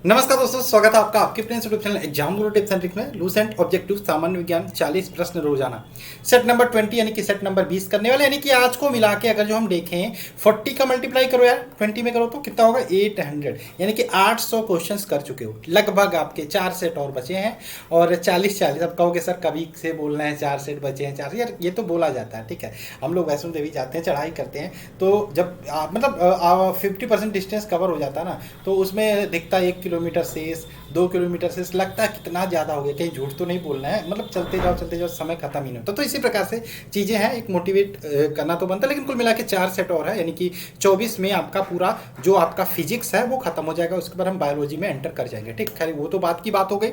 नमस्कार दोस्तों, स्वागत है आपका आपके अपने YouTube channel exam Guru tips and tricks में। लूसेंट ऑब्जेक्टिव सामान्य विज्ञान 40 प्रश्न रोजाना सेट नंबर 20 यानी कि सेट नंबर 20 करने वाले। यानी कि आज को मिला के अगर जो हम देखें 40 का मल्टीप्लाई करो यार 20 में करो तो कितना होगा 800, यानी कि 800 क्वेश्चंस कर चुके हो। लगभग आपके 4 सेट और बचे हैं और 40 अब कहोगे सर कभी से बोलना है 4 सेट बचे हैं 4 यार, ये तो बोला जाता है। ठीक है, हम लोग वैष्णो देवी जाते हैं, चढ़ाई करते हैं, तो जब मतलब 50% डिस्टेंस कवर हो जाता है ना, तो उसमें दिखता है 1 किलोमीटर शेष, 2 किलोमीटर शेष, लगता है कितना ज़्यादा हो गया, कहीं झूठ तो नहीं बोलना है, मतलब चलते जाओ समय खत्म ही नहीं होता। तो इसी प्रकार से चीज़ें हैं, एक मोटिवेट करना तो बनता है, लेकिन कुल मिला के 4 सेट और है, यानी कि 24 में आपका पूरा जो आपका फिजिक्स है वो खत्म हो जाएगा। उसके बाद हम बायोलॉजी में एंटर कर जाएंगे। ठीक, खैर वो तो बात की बात हो गई।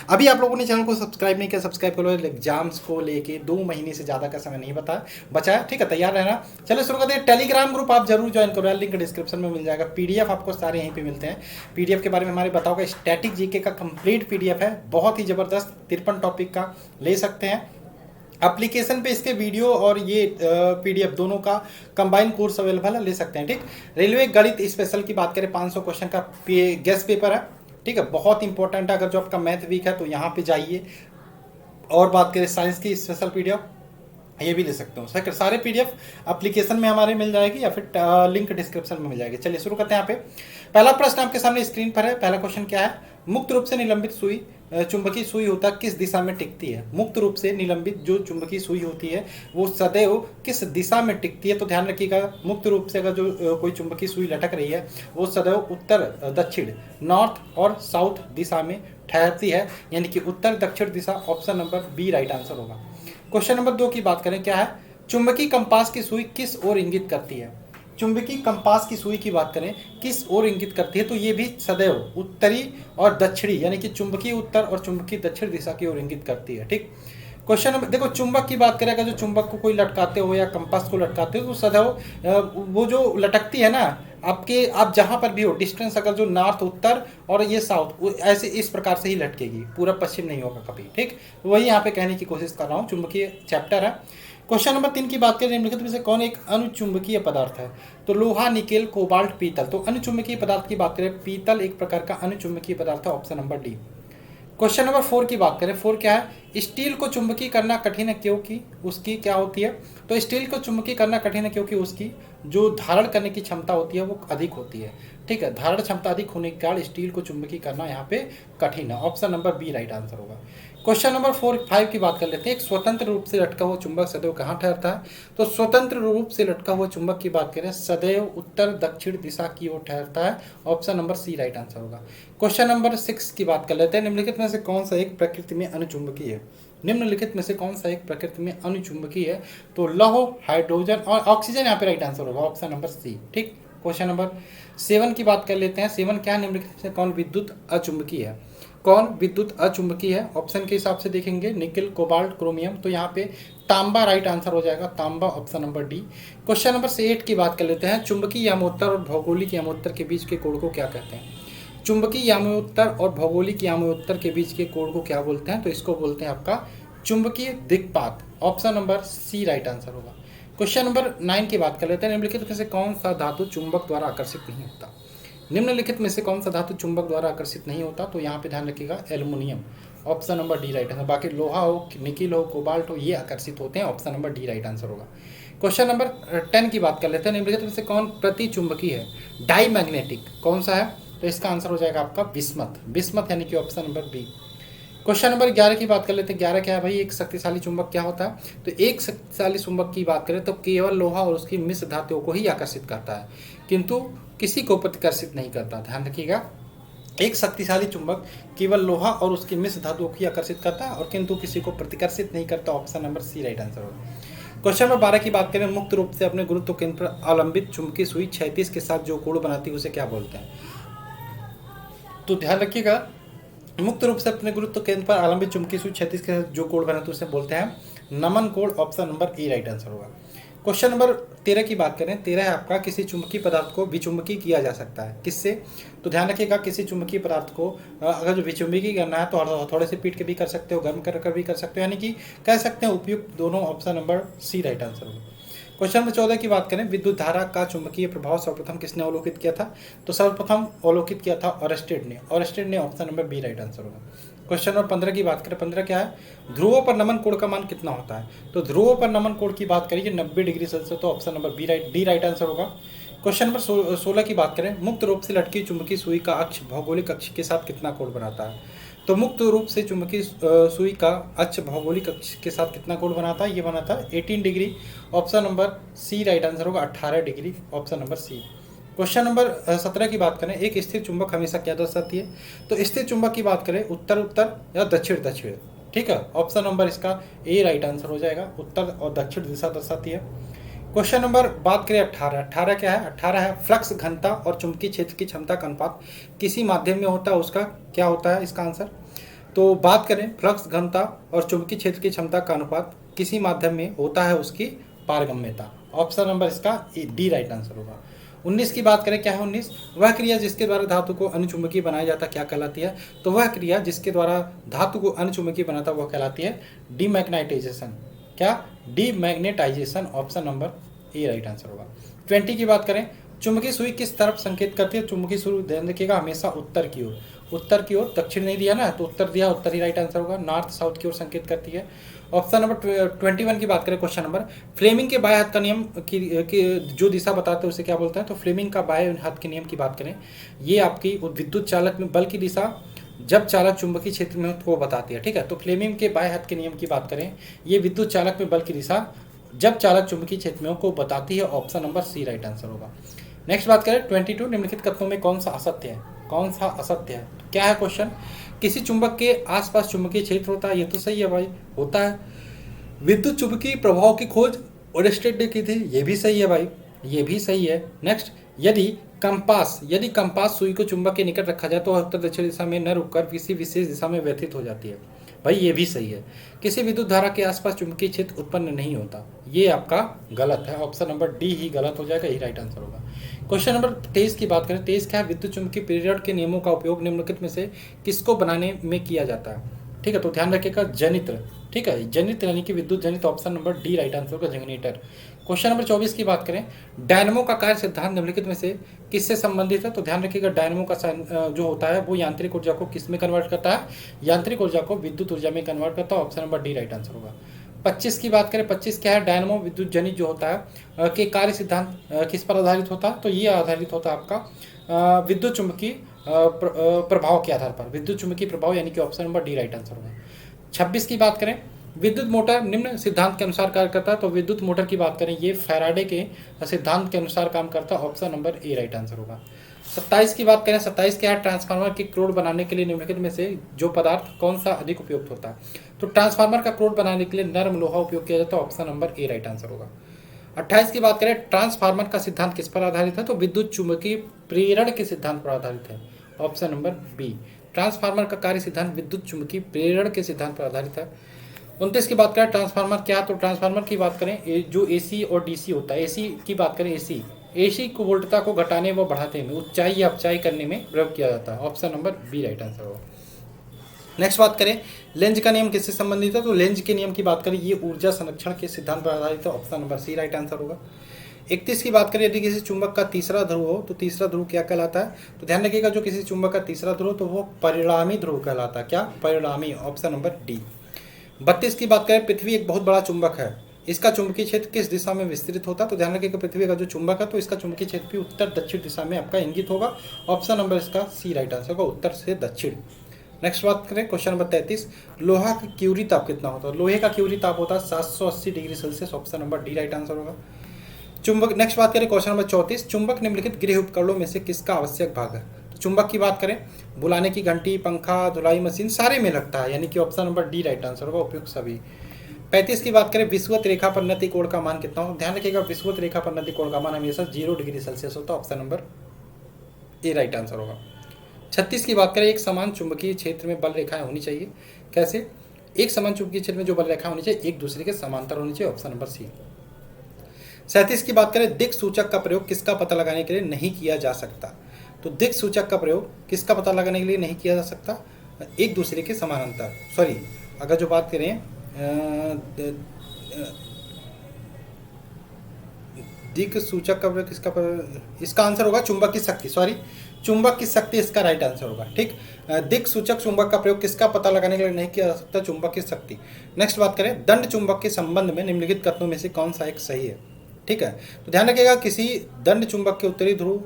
अभी आप लोगों ने चैनल को सब्सक्राइब नहीं किया, सब्सक्राइब कर लो। एग्जाम्स को लेके 2 महीने से ज़्यादा का समय नहीं बचा है। ठीक है, तैयार रहना। चलो शुरू करते हैं। टेलीग्राम ग्रुप आप जरूर ज्वाइन करो, लिंक डिस्क्रिप्शन में मिल जाएगा। पीडीएफ आपको सारे यहीं पे मिलते हैं। पीडीएफ के बारे में हमारे बताओगे, स्टैटिक जीके का कंप्लीट पीडीएफ है, बहुत ही जबरदस्त, 53 टॉपिक का ले सकते हैं। एप्लीकेशन पे इसके वीडियो और ये पीडीएफ दोनों का कंबाइन कोर्स अवेलेबल है, ले सकते हैं। ठीक, रेलवे गणित स्पेशल की बात करें 500 क्वेश्चन का गेस्ट पेपर है। ठीक है, बहुत इंपॉर्टेंट है। अगर जो आपका मैथ वीक है तो यहाँ पे जाइए। और बात करें साइंस की स्पेशल पीडीएफ, ये भी ले सकते हो। सारे पीडीएफ एप्लीकेशन में हमारे मिल जाएगी या फिर लिंक डिस्क्रिप्शन में मिल जाएगी। चलिए शुरू करते हैं। यहाँ पे पहला प्रश्न आपके सामने स्क्रीन पर है। पहला क्वेश्चन क्या है? मुक्त रूप से निलंबित सुई, चुंबकीय सुई होता किस दिशा में टिकती है? मुक्त रूप से निलंबित जो चुंबकीय सुई होती है वो सदैव किस दिशा में टिकती है? तो ध्यान रखिएगा, मुक्त रूप से अगर जो कोई चुंबकीय सुई लटक रही है वो सदैव उत्तर दक्षिण, नॉर्थ और साउथ दिशा में ठहरती है, यानी कि उत्तर दक्षिण दिशा। Option number B right answer होगा। क्वेश्चन नंबर 2 की बात करें, क्या है? चुंबकीय कंपास की सुई किस ओर इंगित करती है? चुंबकीय कंपास की सुई की बात करें किस ओर इंगित करती है? तो ये भी सदैव उत्तरी और दक्षिणी, यानी कि चुंबकीय उत्तर और चुंबकीय दक्षिण दिशा की ओर इंगित करती है। ठीक, क्वेश्चन नंबर देखो, चुंबक की बात करें, अगर जो चुंबक को कोई लटकाते हो या कंपास को लटकाते हो तो सदैव वो जो लटकती है ना, आपके आप जहां पर भी हो डिस्टेंस, अगर जो नॉर्थ उत्तर और ये साउथ, ऐसे इस प्रकार से ही लटकेगी, पूरा पश्चिम नहीं होगा कभी। ठीक, वही यहाँ पे कहने की कोशिश कर रहा हूँ, चुंबकीय चैप्टर है। क्वेश्चन नंबर 3 की बात करें, निम्नलिखित में से कौन एक अनुचुंबकीय पदार्थ है? तो लोहा, निकेल, कोबाल्ट, पीतल। तो अनुचुंबकीय पदार्थ की बात करें, पीतल एक प्रकार का अनुचुंबकीय पदार्थ है। Option number D. Question number 4 की बात करें, 4 क्या है? स्टील को चुंबकीय करना कठिन है क्योंकि उसकी क्या होती है? तो स्टील को चुंबकीय करना कठिन है क्योंकि उसकी जो धारण करने की क्षमता होती है वो अधिक होती है। ठीक है, धारण क्षमता अधिक होने के कारण स्टील को चुंबकीय करना यहाँ पे कठिन है। Option number B right answer होगा। क्वेश्चन नंबर 5 की बात कर लेते हैं। एक स्वतंत्र रूप से लटका हुआ चुंबक सदैव कहाँ ठहरता है? तो स्वतंत्र रूप से लटका हुआ चुंबक की बात करें, सदैव उत्तर दक्षिण दिशा की ओर ठहरता है। Option number C right answer होगा। क्वेश्चन नंबर 6 की बात कर लेते हैं। निम्नलिखित में से कौन सा एक प्रकृति में अनुचुंबकीय है? निम्नलिखित में से कौन सा एक प्रकृति में अनुचुंबकीय है? तो लौह, हाइड्रोजन और ऑक्सीजन यहाँ पे राइट आंसर होगा। Option number C. ठीक, क्वेश्चन नंबर 7 की बात कर लेते हैं। 7 क्या है? निम्नलिखित में से कौन विद्युत अचुंबकीय है? कौन विद्युत अचुंबकीय है? ऑप्शन के हिसाब से देखेंगे, निकेल, कोबाल्ट, क्रोमियम। तो यहाँ पे तांबा राइट आंसर हो जाएगा, तांबा। Option number D. Question number 8 की बात कर लेते हैं। चुंबकीय यामोत्तर और भौगोलिक यामोत्तर के बीच के कोण को क्या कहते हैं? चुंबकीय यामोत्तर और भौगोलिक यामोत्तर के बीच के कोण को क्या बोलते हैं? तो इसको बोलते हैं आपका चुंबकीय दिक्पात। Option number C right answer होगा। क्वेश्चन नंबर 9 की बात कर लेते हैं। निम्नलिखित में से कौन सा धातु चुंबक द्वारा आकर्षित नहीं होता? निम्नलिखित में से कौन सा धातु चुंबक द्वारा आकर्षित नहीं होता? तो यहाँ पे ध्यान रखिएगा, aluminium. Option number D right answer. बाकी लोहा हो, निकिल हो, कोबाल्ट हो, ये आकर्षित होते हैं। Option number D right answer होगा। क्वेश्चन नंबर 10 की बात कर लेते हैं। निम्नलिखित में से कौन प्रति चुंबकीय है? डाई मैग्नेटिक कौन सा है? तो इसका आंसर हो जाएगा आपका बिस्मथ। बिस्मथ यानी कि option number B. Question number 11 की बात कर लेते हैं। 11 क्या है भाई? एक शक्तिशाली चुंबक क्या होता है? तो एक शक्तिशाली चुंबक की बात करें तो केवल लोहा और उसकी मिश्र धातुओं को ही आकर्षित करता है, किंतु किसी को प्रतिकर्षित नहीं करता। ध्यान रखिएगा, एक शक्तिशाली चुंबक केवल लोहा और उसकी मिश्र धातुओं को ही आकर्षित करता है और किंतु किसी को प्रतिकर्षित नहीं करता। Option number C right answer होगा। क्वेश्चन नंबर 12 की बात करें। मुक्त रूप से अपने गुरुत्व केंद्र पर अवलंबित चुंबकीय सुई क्षैतिज के साथ जो कोण बनाती है उसे क्या बोलते हैं? तो ध्यान रखिएगा, मुक्त रूप से अपने गुरुत्व केंद्र पर अवलंबित चुंबकीय सुई क्षैतिज के साथ जो कोण बनाती है उसे बोलते हैं नमन कोण। Option number A right answer होगा। क्वेश्चन नंबर 13 की बात करें। 13 है आपका, किसी चुंबकीय पदार्थ को विचुंबकीय किया जा सकता है किससे? तो ध्यान रखिएगा, किसी चुंबकीय पदार्थ को अगर जो विचुंबकीय करना है तो थोड़े से पीट के भी कर सकते हो, गर्म कर भी कर सकते हो, यानी कि कह सकते हैं उपयुक्त दोनों। Option number C right answer होगा। क्वेश्चन नंबर 14 की बात करें, विद्युत धारा का चुंबकीय प्रभाव सर्वप्रथम किसने अवलोकित किया था? तो सर्वप्रथम अवलोकित किया था ऑरस्टेड ने। ऑरस्टेड ने, option number B right answer होगा। क्वेश्चन नंबर 15 की बात करें, 15 क्या है? ध्रुवों पर नमन कोण का मान कितना होता है? तो ध्रुवों पर नमन कोण की बात करिए 90 डिग्री सेल्सियस, तो option number D right answer होगा। क्वेश्चन नंबर 16 की बात करें, मुक्त रूप से लटकी चुंबकीय सुई का अक्ष भौगोलिक अक्ष के साथ कितना कोण बनाता है? तो मुक्त रूप से चुंबकीय सुई का अक्ष भौगोलिक अक्ष के साथ कितना कोण बनाता है? ये बनाता है 18 degree, option number C right answer होगा, 18 degree, option number C. Question number 17 की बात करें, एक स्थिर चुंबक हमेशा क्या दर्शाती है? तो स्थिर चुंबक की बात करें उत्तर उत्तर या दक्षिण दक्षिण, ठीक है, ऑप्शन नंबर इसका ए राइट आंसर हो जाएगा, उत्तर और दक्षिण दिशा दर्शाती है। क्वेश्चन नंबर बात करें 18 क्या है? 18 है फ्लक्स घनता और चुंबकीय क्षेत्र की क्षमता का अनुपात किसी माध्यम में होता है, उसका क्या होता है इसका आंसर? तो बात करें फ्लक्स घनता और चुंबकीय क्षेत्र की क्षमता का अनुपात किसी माध्यम में होता है उसकी पारगम्यता, ऑप्शन नंबर इसका डी राइट आंसर होगा। 19 की बात करें, क्या है 19? वह क्रिया जिसके द्वारा धातु को अनुचुंबकीय बनाया जाता क्या कहलाती है? तो वह क्रिया जिसके द्वारा धातु को अनुचुंबकीय बनाता वह कहलाती है डीमैग्नेटाइजेशन। क्या? Demagnetization, option number A right answer होगा। 20 की बात करें, चुंबकीय सुई किस तरफ संकेत करती है? चुंबकीय सुई ध्यान रखिएगा हमेशा उत्तर की ओर, उत्तर की ओर, दक्षिण नहीं दिया ना, तो उत्तर दिया, उत्तर ही राइट आंसर होगा। नॉर्थ साउथ की ओर संकेत करती है। ऑप्शन नंबर 21 की बात करें, क्वेश्चन नंबर, फ्लेमिंग के बाएं हाथ का नियम की जो दिशा बताते हैं उसे क्या बोलते हैं? तो फ्लेमिंग का बाएं हाथ के नियम की बात करें, ये आपकी विद्युत चालक में बल की दिशा जब चालक चुंबकीय क्षेत्र में हो तो वो बताती है, ठीक है। तो फ्लेमिंग के बाएं हाथ के नियम की बात करें, ये विद्युत चालक में बल की दिशा जब चालक चुंबकीय क्षेत्र में हो को बताती है, option number C right answer होगा। नेक्स्ट बात करें 22, निम्नलिखित कथनों में कौन सा असत्य है? कौन सा असत्य है? क्या है क्वेश्चन? किसी चुंबक के आसपास चुंबकीय क्षेत्र होता है, ये तो सही है भाई, होता है। विद्युत चुंबकीय प्रभाव की खोज ओरस्टेड ने की थी, ये भी सही है भाई, ये भी सही है। नेक्स्ट, यदि कंपास सुई को चुंबक के निकट रखा जाए तो उत्तर दक्षिण दिशा में न रुककर किसी विशेष दिशा में व्यथित हो जाती है, भाई ये भी सही है। किसी विद्युत धारा के आसपास चुंबकीय क्षेत्र उत्पन्न नहीं होता, ये आपका गलत है, ऑप्शन नंबर डी ही गलत हो जाएगा, यही राइट आंसर होगा। क्वेश्चन नंबर 23 की बात करें, 23 क्या है? विद्युत चुंबकीय पीरियड के नियमों का उपयोग निम्नलिखित में से किसको बनाने में किया जाता है? ठीक है, तो ध्यान रखिएगा जनित्र, ठीक है, जनित्र यानी कि विद्युत जनित, option number D right answer होगा, जनरेटर। क्वेश्चन नंबर 24 की बात करें, डायनमो का कार्य सिद्धांत निम्नलिखित में से किससे संबंधित है? तो ध्यान रखिएगा डायनमो का जो होता है वो यांत्रिक ऊर्जा को किस में कन्वर्ट करता है? यांत्रिक ऊर्जा को विद्युत ऊर्जा में कन्वर्ट करता है, option number D right answer होगा। 25 की बात करें, 25 क्या है? डायनमो विद्युत जनित जो होता है के कार्य सिद्धांत किस पर आधारित होता है? तो ये आधारित होता है आपका विद्युत चुंबकीय प्रभाव के आधार पर, विद्युत चुंबकीय प्रभाव, यानी कि option number D right answer होगा। 26 की बात करें, विद्युत मोटर निम्न सिद्धांत के अनुसार कार्य करता है, तो विद्युत मोटर की बात करें ये फैराडे के सिद्धांत के अनुसार काम करता है, option number A right answer होगा। 27 की बात करें, 27 क्या है? ट्रांसफार्मर की क्रोड बनाने के लिए निम्नलिखित में से जो पदार्थ कौन सा अधिक उपयुक्त होता है? तो ट्रांसफार्मर का क्रोड बनाने के लिए नर्म लोहा उपयोग किया जाता है, option number A right answer होगा। 28 की बात करें, ट्रांसफार्मर का सिद्धांत किस पर आधारित है? तो विद्युत चुंबकीय प्रेरण के सिद्धांत पर आधारित है, ऑप्शन नंबर बी। ट्रांसफार्मर का कार्य सिद्धांत विद्युत चुंबकीय प्रेरण के सिद्धांत पर आधारित है। 29 की बात करें, ट्रांसफार्मर क्या? तो ट्रांसफार्मर की बात करें जो एसी और डीसी होता है, एसी की बात करें, एसी को वोल्टता को घटाने व बढ़ाने में, ऊंचाई या अपचाई करने में प्रयोग किया जाता है, option number B right answer होगा। नेक्स्ट बात करें, लेंज का नियम किससे संबंधित है? तो लेंज के नियम की बात करें ये ऊर्जा संरक्षण के सिद्धांत पर आधारित है, option number C right answer होगा। 31 की बात करें, यदि किसी चुंबक का तीसरा ध्रुव हो तो तीसरा ध्रुव क्या कहलाता है? तो ध्यान रखिएगा जो किसी चुंबक का तीसरा ध्रुव तो वो परिणामी ध्रुव कहलाता है, क्या? परिणामी, ऑप्शन नंबर डी। 32 की बात करें, पृथ्वी एक बहुत बड़ा चुंबक है, इसका चुंबकीय क्षेत्र किस दिशा में विस्तृत होता है? तो ध्यान रखिएगा पृथ्वी का जो चुंबक है तो इसका चुंबकीय क्षेत्र भी उत्तर दक्षिण दिशा में आपका इंगित होगा, ऑप्शन नंबर इसका सी राइट आंसर होगा, उत्तर से दक्षिण। नेक्स्ट बात करें क्वेश्चन नंबर 33, लोहा का क्यूरी ताप कितना होता है? लोहे का क्यूरी ताप होता है 780 degree Celsius, option number D right answer होगा। चुंबक, नेक्स्ट बात करें क्वेश्चन नंबर 34, चुंबक निम्नलिखित गृह उपकरणों में से किसका आवश्यक भाग है? तो चुंबक की बात करें, बुलाने की घंटी, पंखा, धुलाई मशीन, सारे में लगता है, यानी कि option number D right answer होगा, उपयुक्त सभी। 35 की बात करें, विषुवत रेखा पर नति कोण का मान कितना हो? ध्यान रखिएगा विषुवत रेखा पर नति कोण का मान हमेशा 0 डिग्री सेल्सियस होता है, option number A right answer होगा। 36 की बात करें, एक समान चुंबकीय क्षेत्र में बल रेखाएं होनी चाहिए, कैसे? एक समान चुंबकीय क्षेत्र में जो बल रेखाएं होनी चाहिए एक दूसरे के समांतर होनी चाहिए, ऑप्शन नंबर सी। 37 की बात करें, दिक् सूचक का प्रयोग किसका पता लगाने के लिए नहीं किया जा सकता? तो दिक् सूचक का प्रयोग किसका पता लगाने के लिए नहीं किया जा सकता? एक दूसरे के समानांतर, सॉरी, अगर जो बात करें दिक् सूचक का किसका इसका आंसर होगा चुंबक की शक्ति, सॉरी चुंबक की शक्ति इसका राइट आंसर होगा। ठीक, दिक् सूचक चुंबक का प्रयोग किसका पता लगाने के लिए नहीं किया जा सकता, चुंबक की शक्ति। नेक्स्ट बात करें, दंड चुंबक के संबंध में निम्नलिखित कथनों में से कौन सा एक सही है। ठीक है, तो ध्यान रखिएगा किसी दंड चुंबक के उत्तरी ध्रुव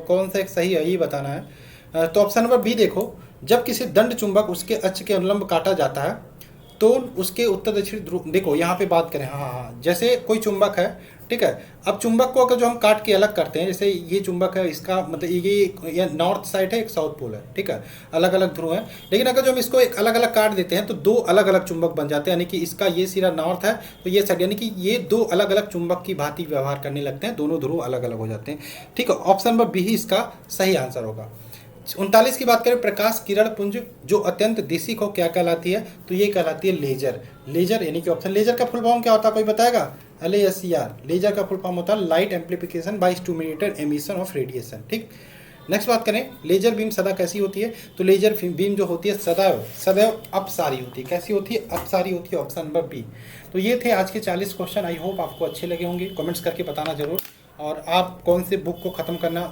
कौन सा एक सही है ये बताना है। तो ऑप्शन नंबर बी देखो, जब किसी दंड चुंबक उसके अक्ष के अनुलंब काटा जाता है तो उसके उत्तर दक्षिण ध्रुव, देखो यहाँ पे बात करें, हाँ, जैसे कोई चुंबक है, ठीक है, अब चुंबक को अगर जो हम काट के अलग करते हैं, जैसे ये चुंबक है, इसका मतलब ये नॉर्थ साइड है, एक साउथ पोल है, ठीक है, अलग अलग ध्रुव है, लेकिन अगर जो हम इसको एक अलग अलग काट देते हैं तो दो अलग अलग चुंबक बन जाते हैं, यानी कि इसका ये सिरा नॉर्थ है तो ये साइड, यानी कि ये दो अलग अलग चुंबक की भांति व्यवहार करने लगते हैं, दोनों ध्रुव अलग अलग हो जाते हैं। ठीक है, ऑप्शन नंबर बी ही इसका सही आंसर होगा। 39 की बात करें, प्रकाश किरण पुंज जो अत्यंत देशिक हो क्या कहलाती है, तो ये कहलाती है लेजर। लेजर यानी कि ऑप्शन, लेजर का फुल फॉर्म क्या होता है कोई बताएगा, LASER, लेजर का फुल फॉर्म होता है light amplification by stimulated emission of radiation. ठीक, नेक्स्ट बात करें, लेजर बीम सदा कैसी होती है, तो लेजर बीम जो होती है सदैव सदैव अपसारी होती है। कैसी होती है, अपसारी होती है, ऑप्शन नंबर बी। तो ये थे आज के 40 क्वेश्चन, आई होप आपको अच्छे लगे होंगे, कमेंट्स करके बताना जरूर, और आप कौन से बुक को ख़त्म करना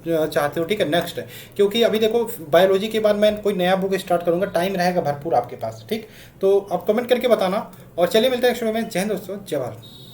चाहते हो। ठीक है, नेक्स्ट है, क्योंकि अभी देखो बायोलॉजी के बाद मैं कोई नया बुक स्टार्ट करूँगा, टाइम रहेगा भरपूर आपके पास। ठीक, तो आप कमेंट करके बताना, और चलिए मिलते हैं नेक्स्ट वीडियो में। जय हिंद दोस्तों, जय भारत।